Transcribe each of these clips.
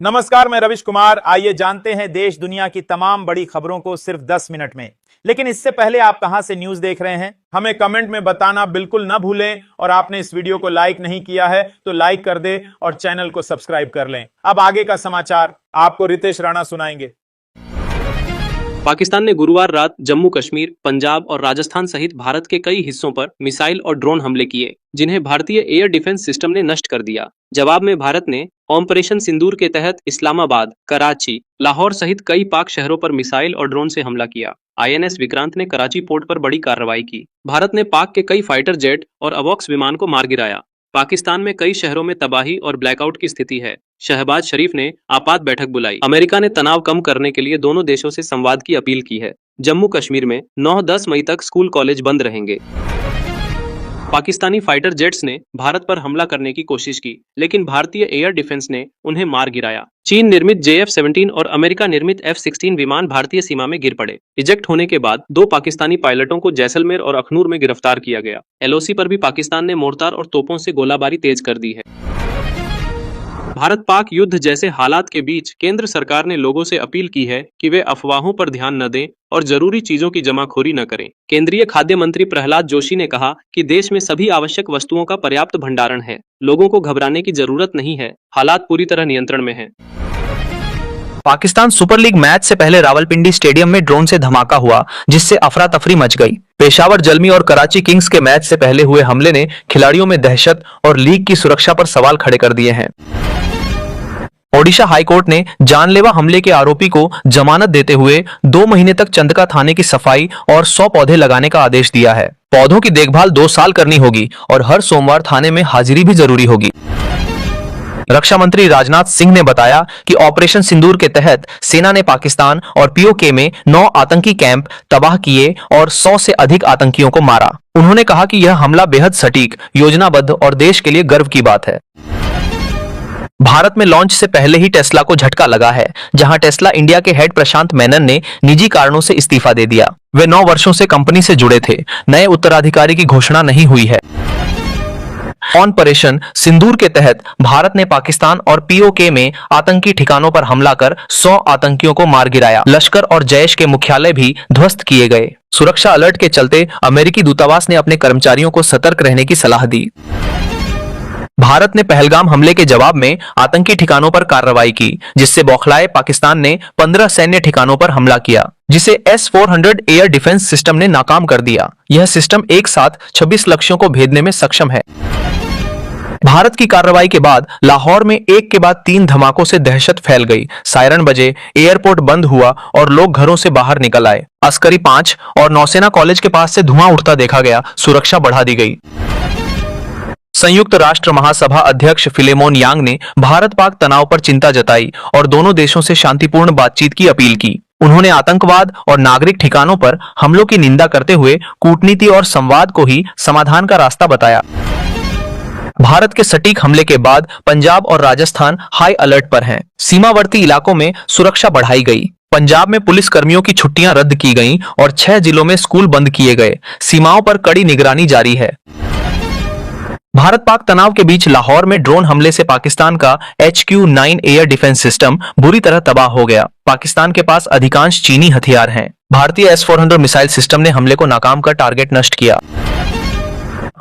नमस्कार, मैं रविश कुमार। आइए जानते हैं देश दुनिया की तमाम बड़ी खबरों को सिर्फ 10 मिनट में। लेकिन इससे पहले आप कहां से न्यूज देख रहे हैं, हमें कमेंट में बताना बिल्कुल ना भूलें। और आपने इस वीडियो को लाइक नहीं किया है तो लाइक कर दे और चैनल को सब्सक्राइब कर लें। अब आगे का समाचार आपको रितेश राणा सुनाएंगे। पाकिस्तान ने गुरुवार रात जम्मू कश्मीर, पंजाब और राजस्थान सहित भारत के कई हिस्सों पर मिसाइल और ड्रोन हमले किए, जिन्हें भारतीय एयर डिफेंस सिस्टम ने नष्ट कर दिया। जवाब में भारत ने ऑपरेशन सिंदूर के तहत इस्लामाबाद, कराची, लाहौर सहित कई पाक शहरों पर मिसाइल और ड्रोन से हमला किया। INS विक्रांत ने कराची पोर्ट पर बड़ी कार्रवाई की। भारत ने पाक के कई फाइटर जेट और अवॉक्स विमान को मार गिराया। पाकिस्तान में कई शहरों में तबाही और ब्लैकआउट की स्थिति है। शहबाज शरीफ ने आपात बैठक बुलाई। अमेरिका ने तनाव कम करने के लिए दोनों देशों से संवाद की अपील की है। जम्मू कश्मीर में 9-10 मई तक स्कूल कॉलेज बंद रहेंगे। पाकिस्तानी फाइटर जेट्स ने भारत पर हमला करने की कोशिश की, लेकिन भारतीय एयर डिफेंस ने उन्हें मार गिराया। चीन निर्मित JF-17 और अमेरिका निर्मित F-16 विमान भारतीय सीमा में गिर पड़े। इजेक्ट होने के बाद 2 पाकिस्तानी पायलटों को जैसलमेर और अखनूर में गिरफ्तार किया गया। LOC पर भी पाकिस्तान ने मोर्टार और तोपों से गोलाबारी तेज कर दी है। भारत पाक युद्ध जैसे हालात के बीच केंद्र सरकार ने लोगों से अपील की है कि वे अफवाहों पर ध्यान न दें और जरूरी चीजों की जमाखोरी न करें। केंद्रीय खाद्य मंत्री प्रहलाद जोशी ने कहा कि देश में सभी आवश्यक वस्तुओं का पर्याप्त भंडारण है। लोगों को घबराने की जरूरत नहीं है। हालात पूरी तरह नियंत्रण में हैं। पाकिस्तान सुपर लीग मैच से पहले रावलपिंडी स्टेडियम में ड्रोन से धमाका हुआ, जिससे अफरा तफरी मच गई। पेशावर जलमी और कराची किंग्स के मैच से पहले हुए हमले ने खिलाड़ियों में दहशत और लीग की सुरक्षा पर सवाल खड़े कर दिए हैं। ओडिशा हाईकोर्ट ने जानलेवा हमले के आरोपी को जमानत देते हुए 2 महीने तक चंदका थाने की सफाई और 100 पौधे लगाने का आदेश दिया है। पौधों की देखभाल 2 साल करनी होगी और हर सोमवार थाने में हाजिरी भी जरूरी होगी। रक्षा मंत्री राजनाथ सिंह ने बताया कि ऑपरेशन सिंदूर के तहत सेना ने पाकिस्तान और POK में 9 आतंकी कैंप तबाह किए और 100 से अधिक आतंकियों को मारा। उन्होंने कहा कि यह हमला बेहद सटीक, योजनाबद्ध और देश के लिए गर्व की बात है। भारत में लॉन्च से पहले ही टेस्ला को झटका लगा है, जहां टेस्ला इंडिया के हेड प्रशांत मेनन ने निजी कारणों से इस्तीफा दे दिया। वे 9 वर्षों से कंपनी से जुड़े थे। नए उत्तराधिकारी की घोषणा नहीं हुई है। ऑपरेशन सिंदूर के तहत भारत ने पाकिस्तान और POK में आतंकी ठिकानों पर हमला कर 100 आतंकियों को मार गिराया। लश्कर और जैश के मुख्यालय भी ध्वस्त किए गए। सुरक्षा अलर्ट के चलते अमेरिकी दूतावास ने अपने कर्मचारियों को सतर्क रहने की सलाह दी। भारत ने पहलगाम हमले के जवाब में आतंकी ठिकानों पर कार्रवाई की, जिससे बौखलाए पाकिस्तान ने 15 सैन्य ठिकानों पर हमला किया, जिसे S-400 एयर डिफेंस सिस्टम ने नाकाम कर दिया। यह सिस्टम एक साथ 26 लक्ष्यों को भेदने में सक्षम है। भारत की कार्रवाई के बाद लाहौर में एक के बाद 3 धमाकों से दहशत फैल गई। सायरन बजे, एयरपोर्ट बंद हुआ और लोग घरों से बाहर निकल आए। अस्करी 5 और नौसेना कॉलेज के पास से धुआं उठता देखा गया। सुरक्षा बढ़ा दी गई। संयुक्त राष्ट्र महासभा अध्यक्ष फिलेमोन यांग ने भारत पाक तनाव पर चिंता जताई और दोनों देशों से शांतिपूर्ण बातचीत की अपील की। उन्होंने आतंकवाद और नागरिक ठिकानों पर हमलों की निंदा करते हुए कूटनीति और संवाद को ही समाधान का रास्ता बताया। भारत के सटीक हमले के बाद पंजाब और राजस्थान हाई अलर्ट पर हैं। सीमावर्ती इलाकों में सुरक्षा बढ़ाई गई। पंजाब में पुलिस कर्मियों की छुट्टियां रद्द की गईं और 6 जिलों में स्कूल बंद किए गए। सीमाओं पर कड़ी निगरानी जारी है। भारत पाक तनाव के बीच लाहौर में ड्रोन हमले से पाकिस्तान का HQ-9 एयर डिफेंस सिस्टम बुरी तरह तबाह हो गया। पाकिस्तान के पास अधिकांश चीनी हथियार हैं। भारतीय S-400 मिसाइल सिस्टम ने हमले को नाकाम कर टारगेट नष्ट किया।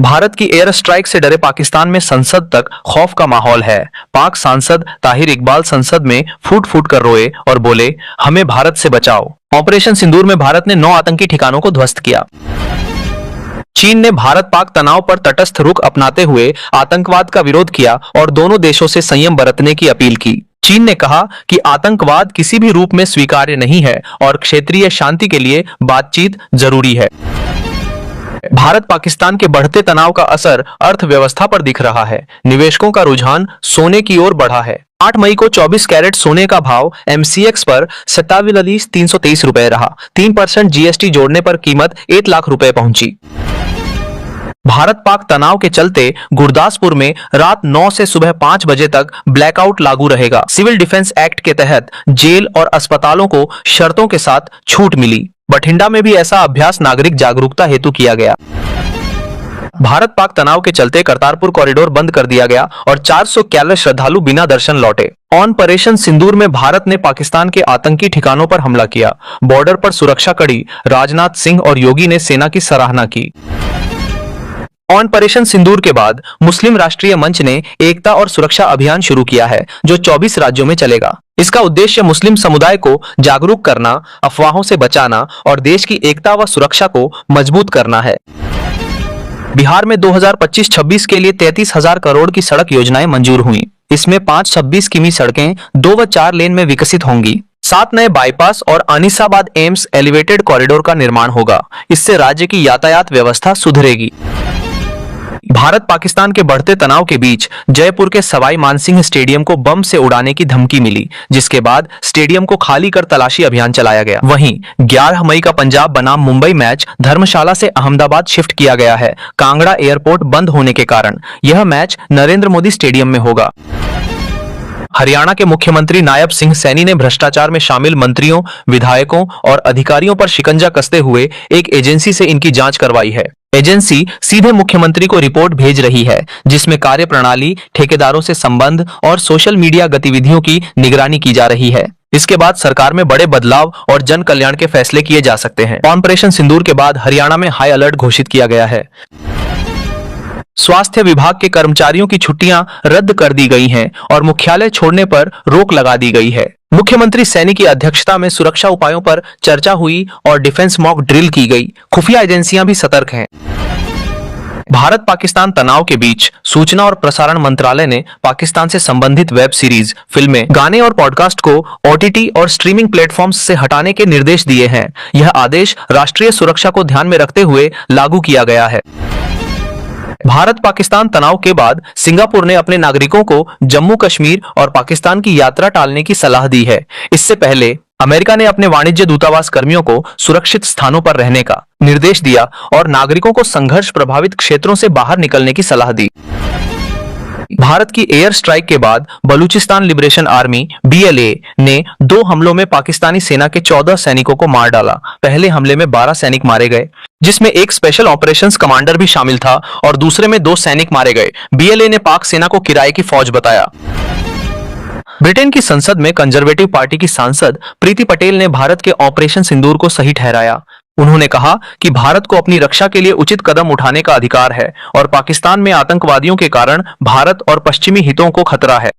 भारत की एयर स्ट्राइक से डरे पाकिस्तान में संसद तक खौफ का माहौल है। पाक सांसद ताहिर इकबाल संसद में फूट फूट कर रोए और बोले, हमें भारत से बचाओ। ऑपरेशन सिंदूर में भारत ने 9 आतंकी ठिकानों को ध्वस्त किया। चीन ने भारत पाक तनाव पर तटस्थ रुख अपनाते हुए आतंकवाद का विरोध किया और दोनों देशों से संयम बरतने की अपील की। चीन ने कहा कि आतंकवाद किसी भी रूप में स्वीकार्य नहीं है और क्षेत्रीय शांति के लिए बातचीत जरूरी है। भारत पाकिस्तान के बढ़ते तनाव का असर अर्थव्यवस्था पर दिख रहा है। निवेशकों का रुझान सोने की ओर बढ़ा है। 8 मई को 24 कैरेट सोने का भाव MCX पर 27,323 रुपए रहा। 3% GST जोड़ने पर कीमत 1 लाख रुपए पहुंची। भारत पाक तनाव के चलते गुरदासपुर में रात 9 से सुबह 5 बजे तक ब्लैकआउट लागू रहेगा। सिविल डिफेंस एक्ट के तहत जेल और अस्पतालों को शर्तों के साथ छूट मिली। बठिंडा में भी ऐसा अभ्यास नागरिक जागरूकता हेतु किया गया। भारत पाक तनाव के चलते करतारपुर कॉरिडोर बंद कर दिया गया और 411 श्रद्धालु बिना दर्शन लौटे। ऑपरेशन सिंदूर में भारत ने पाकिस्तान के आतंकी ठिकानों पर हमला किया। बॉर्डर पर सुरक्षा कड़ी, राजनाथ सिंह और योगी ने सेना की सराहना की। ऑपरेशन सिंदूर के बाद मुस्लिम राष्ट्रीय मंच ने एकता और सुरक्षा अभियान शुरू किया है, जो 24 राज्यों में चलेगा। इसका उद्देश्य मुस्लिम समुदाय को जागरूक करना, अफवाहों से बचाना और देश की एकता व सुरक्षा को मजबूत करना है। बिहार में 2025-26 के लिए 33,000 करोड़ की सड़क योजनाएं मंजूर हुई। इसमें 5-26 किमी सड़कें 2 व 4 लेन में विकसित होंगी। 7 नए बाईपास और अनीसाबाद एम्स एलिवेटेड कॉरिडोर का निर्माण होगा। इससे राज्य की यातायात व्यवस्था सुधरेगी। भारत पाकिस्तान के बढ़ते तनाव के बीच जयपुर के सवाई मानसिंह स्टेडियम को बम से उड़ाने की धमकी मिली, जिसके बाद स्टेडियम को खाली कर तलाशी अभियान चलाया गया। वहीं 11 मई का पंजाब बनाम मुंबई मैच धर्मशाला से अहमदाबाद शिफ्ट किया गया है। कांगड़ा एयरपोर्ट बंद होने के कारण यह मैच नरेंद्र मोदी स्टेडियम में होगा। हरियाणा के मुख्यमंत्री नायब सिंह सैनी ने भ्रष्टाचार में शामिल मंत्रियों, विधायकों और अधिकारियों पर शिकंजा कसते हुए एक एजेंसी से इनकी जांच करवाई है। एजेंसी सीधे मुख्यमंत्री को रिपोर्ट भेज रही है, जिसमें कार्यप्रणाली, ठेकेदारों से संबंध और सोशल मीडिया गतिविधियों की निगरानी की जा रही है। इसके बाद सरकार में बड़े बदलाव और जन कल्याण के फैसले किए जा सकते हैं। ऑपरेशन सिंदूर के बाद हरियाणा में हाई अलर्ट घोषित किया गया है। स्वास्थ्य विभाग के कर्मचारियों की छुट्टियां रद्द कर दी गई हैं और मुख्यालय छोड़ने पर रोक लगा दी गई है। मुख्यमंत्री सैनी की अध्यक्षता में सुरक्षा उपायों पर चर्चा हुई और डिफेंस मॉक ड्रिल की गई। खुफिया एजेंसियां भी सतर्क हैं। भारत पाकिस्तान तनाव के बीच सूचना और प्रसारण मंत्रालय ने पाकिस्तान से संबंधित वेब सीरीज, फिल्में, गाने और पॉडकास्ट को ओटीटी और स्ट्रीमिंग प्लेटफॉर्म्स से हटाने के निर्देश दिए हैं। यह आदेश राष्ट्रीय सुरक्षा को ध्यान में रखते हुए लागू किया गया है। भारत पाकिस्तान तनाव के बाद सिंगापुर ने अपने नागरिकों को जम्मू कश्मीर और पाकिस्तान की यात्रा टालने की सलाह दी है। इससे पहले अमेरिका ने अपने वाणिज्य दूतावास कर्मियों को सुरक्षित स्थानों पर रहने का निर्देश दिया और नागरिकों को संघर्ष प्रभावित क्षेत्रों से बाहर निकलने की सलाह दी। भारत की एयर स्ट्राइक के बाद बलूचिस्तान लिबरेशन आर्मी BLA ने 2 हमलों में पाकिस्तानी सेना के 14 सैनिकों को मार डाला। पहले हमले में 12 सैनिक मारे गए, जिसमें एक स्पेशल ऑपरेशंस कमांडर भी शामिल था और दूसरे में 2 सैनिक मारे गए। BLA ने पाक सेना को किराए की फौज बताया। ब्रिटेन की संसद में कंजर्वेटिव पार्टी की सांसद प्रीति पटेल ने भारत के ऑपरेशन सिंदूर को सही ठहराया। उन्होंने कहा कि भारत को अपनी रक्षा के लिए उचित कदम उठाने का अधिकार है और पाकिस्तान में आतंकवादियों के कारण भारत और पश्चिमी हितों को खतरा है।